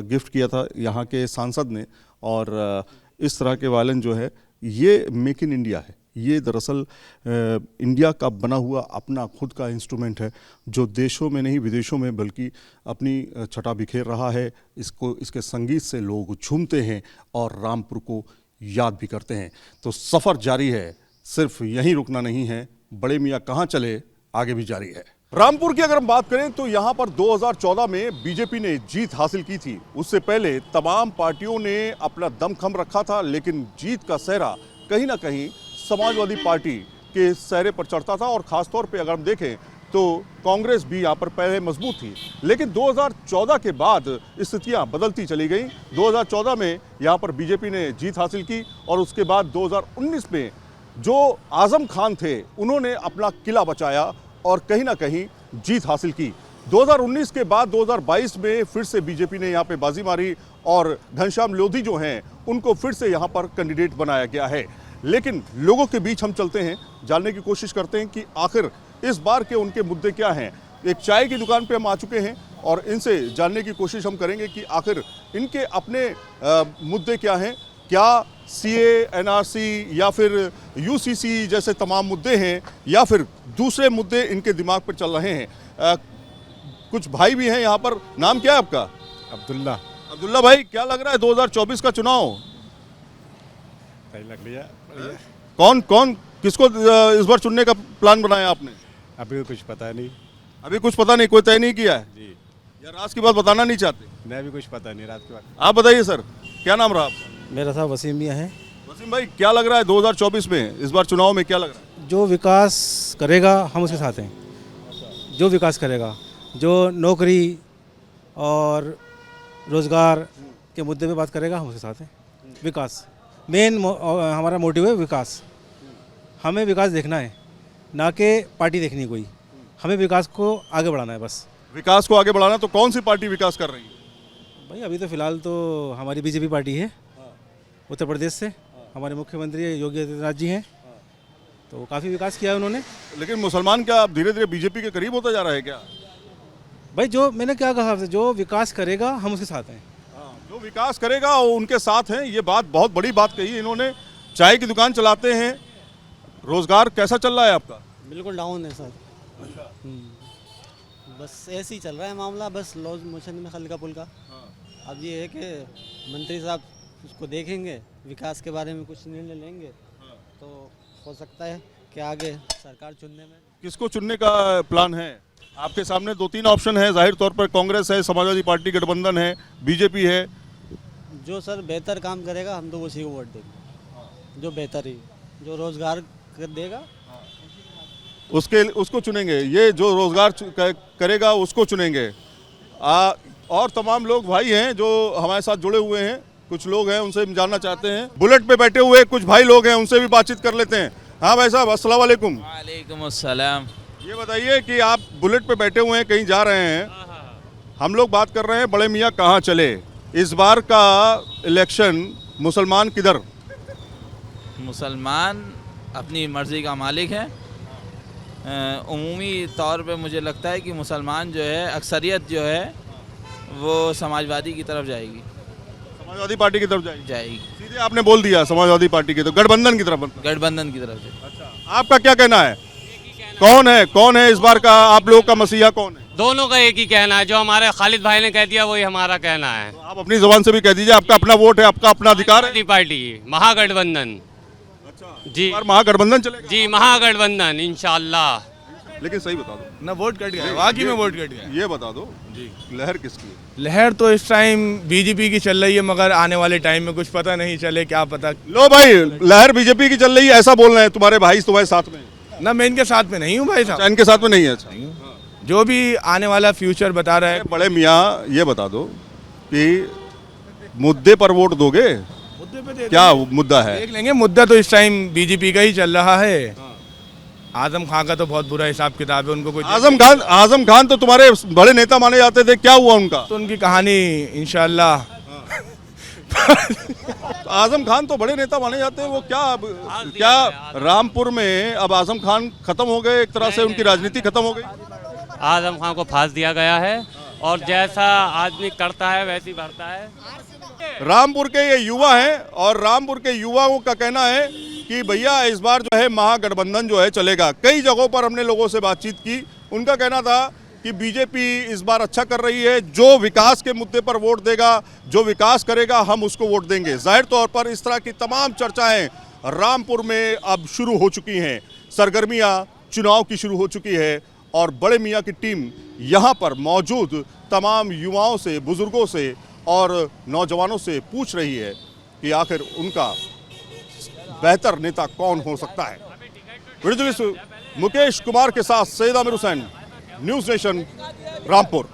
गिफ्ट किया था यहाँ के सांसद ने, और इस तरह के वायलिन जो है ये मेक इन इंडिया है। ये दरअसल इंडिया का बना हुआ अपना खुद का इंस्ट्रूमेंट है, जो देशों में नहीं विदेशों में बल्कि अपनी छटा बिखेर रहा है। इसको, इसके संगीत से लोग झूमते हैं और रामपुर को याद भी करते हैं। तो सफ़र जारी है, सिर्फ यहीं रुकना नहीं है, बड़े मियाँ कहाँ चले आगे भी जारी है। रामपुर की अगर हम बात करें तो यहाँ पर 2014 में बीजेपी ने जीत हासिल की थी। उससे पहले तमाम पार्टियों ने अपना दमखम रखा था, लेकिन जीत का सेहरा कहीं ना कहीं समाजवादी पार्टी के सेहरे पर चढ़ता था। और ख़ासतौर पे अगर हम देखें तो कांग्रेस भी यहाँ पर पहले मजबूत थी, लेकिन 2014 के बाद स्थितियाँ बदलती चली गई। 2014 में यहाँ पर बीजेपी ने जीत हासिल की, और उसके बाद 2019 में जो आजम खान थे उन्होंने अपना किला बचाया और कहीं ना कहीं जीत हासिल की। 2019 के बाद 2022 में फिर से बीजेपी ने यहाँ पे बाजी मारी, और घनश्याम लोधी जो हैं उनको फिर से यहाँ पर कैंडिडेट बनाया गया है। लेकिन लोगों के बीच हम चलते हैं, जानने की कोशिश करते हैं कि आखिर इस बार के उनके मुद्दे क्या हैं। एक चाय की दुकान पे हम आ चुके हैं और इनसे जानने की कोशिश हम करेंगे कि आखिर इनके अपने मुद्दे क्या हैं। क्या CA, NRC या फिर UCC जैसे तमाम मुद्दे हैं, या फिर दूसरे मुद्दे इनके दिमाग पर चल रहे हैं। कुछ भाई भी हैं यहाँ पर। नाम क्या है आपका? अब्दुल्ला। अब्दुल्ला भाई, क्या लग रहा है 2024 का चुनाव? सही लग रहा है। कौन किसको इस बार चुनने का प्लान बनाया आपने? अभी कुछ पता नहीं। अभी कुछ पता नहीं, कोई तय नहीं किया है जी। या राज की बात बताना नहीं चाहते? मैं भी कुछ पता नहीं रात की बात। आप बताइए सर, क्या नाम रहा आपका? मेरा था वसीम मियाँ है। वसीम भाई, क्या लग रहा है 2024 में, इस बार चुनाव में क्या लग रहा है? जो विकास करेगा हम उसके साथ हैं। जो विकास करेगा, जो नौकरी और रोज़गार के मुद्दे पे बात करेगा हम उसके साथ हैं। विकास मेन हमारा मोटिव है, विकास। हमें विकास देखना है, ना कि पार्टी देखनी कोई। हमें विकास को आगे बढ़ाना है बस। विकास को आगे बढ़ाना, तो कौन सी पार्टी विकास कर रही है? भाई अभी तो फिलहाल तो हमारी बीजेपी पार्टी है उत्तर प्रदेश से। हमारे मुख्यमंत्री योगी आदित्यनाथ जी हैं, तो काफ़ी विकास किया है उन्होंने। लेकिन मुसलमान क्या अब धीरे धीरे बीजेपी के करीब होता जा रहा है क्या? भाई जो मैंने क्या कहा, जो विकास करेगा हम उसके साथ हैं। जो विकास करेगा वो उनके साथ हैं, ये बात बहुत बड़ी बात कही इन्होंने। चाय की दुकान चलाते हैं, रोजगार कैसा चल रहा है आपका? बिल्कुल डाउन है सर। बस ऐसे ही चल रहा है मामला, बस लॉज मोशन में हल्का फुल्का। अब ये है कि मंत्री साहब उसको देखेंगे, विकास के बारे में कुछ निर्णय लेंगे, तो हो सकता है कि आगे सरकार चुनने में। किसको चुनने का प्लान है? आपके सामने 2-3 ऑप्शन है, जाहिर तौर पर कांग्रेस है, समाजवादी पार्टी गठबंधन है, बीजेपी है। जो सर बेहतर काम करेगा हम तो उसी को वोट देंगे। जो बेहतर ही, जो रोजगार देगा उसको चुनेंगे। ये जो रोजगार करेगा उसको चुनेंगे। और तमाम लोग भाई हैं जो हमारे साथ जुड़े हुए हैं, कुछ लोग हैं उनसे हम जानना चाहते हैं। बुलेट पे बैठे हुए कुछ भाई लोग हैं, उनसे भी बातचीत कर लेते हैं। हाँ भाई साहब, अस्सलाम वालेकुम। वालेकुम अस्सलाम। ये बताइए कि आप बुलेट पे बैठे हुए हैं, कहीं जा रहे हैं। हम लोग बात कर रहे हैं बड़े मियाँ कहाँ चले। इस बार का इलेक्शन मुसलमान किधर? मुसलमान अपनी मर्ज़ी का मालिक है। उमूमी तौर पे मुझे लगता है कि मुसलमान जो है, अक्सरियत जो है वो समाजवादी की तरफ जाएगी। समाजवादी पार्टी की तरफ जाएगी। सीधे आपने बोल दिया समाजवादी पार्टी की, तो गठबंधन की तरफ। गठबंधन की तरफ से। अच्छा, आपका क्या कहना है? कौन है इस बार का आप लोगों का मसीहा कौन है? दोनों का एक ही कहना है, जो हमारे खालिद भाई ने कह दिया वही हमारा कहना है। तो आप अपनी जुबान से भी कह दीजिए, आपका अपना वोट है, आपका अपना अधिकार है। पार्टी महागठबंधन। अच्छा, जी, महागठबंधन चलेगा? जी, महागठबंधन इंशाल्लाह। लेकिन सही बता दो ना, वोट कट गया, वाकई में वोट कट गया। ये बता दो जी, लहर किसकी है? लहर तो इस टाइम बीजेपी की चल रही है, मगर आने वाले टाइम में कुछ पता नहीं चले, क्या पता। लो भाई, लहर बीजेपी की चल रही है ऐसा बोल रहे हैं तुम्हारे भाई तुम्हारे साथ में। ना मैं इनके साथ में नहीं हूँ भाई साहब। इनके साथ में नहीं है। अच्छा, जो भी आने वाला फ्यूचर बता रहा है। बड़े मियाँ ये बता दो कि मुद्दे पर वोट दोगे? मुद्दे पे क्या मुद्दा है? देख लेंगे। मुद्दा तो इस टाइम बीजेपी का ही चल रहा है। आजम खान का तो बहुत बुरा हिसाब किताब है, उनको कोई। आजम खान तो तुम्हारे बड़े नेता माने जाते थे, क्या हुआ उनका? तो उनकी कहानी इंशाल्लाह। आजम खान तो बड़े नेता माने जाते हैं, वो क्या रामपुर में अब आजम खान खत्म हो गए, एक तरह से उनकी राजनीति खत्म हो गई। आजम खान को फांस दिया गया है और जैसा आदमी करता है वैसे ही भरता है। रामपुर के ये युवा हैं और रामपुर के युवाओं का कहना है कि भैया इस बार जो है महागठबंधन जो है चलेगा। कई जगहों पर हमने लोगों से बातचीत की, उनका कहना था कि बीजेपी इस बार अच्छा कर रही है, जो विकास के मुद्दे पर वोट देगा, जो विकास करेगा हम उसको वोट देंगे। जाहिर तौर पर इस तरह की तमाम चर्चाएं रामपुर में अब शुरू हो चुकी हैं, सरगर्मियां चुनाव की शुरू हो चुकी है और बड़े मियाँ की टीम यहाँ पर मौजूद तमाम युवाओं से, बुजुर्गों से और नौजवानों से पूछ रही है कि आखिर उनका बेहतर नेता कौन हो सकता है। वीडियो जर्नलिस्ट मुकेश कुमार के साथ सैयद आमिर हुसैन, न्यूज़ नेशन, रामपुर।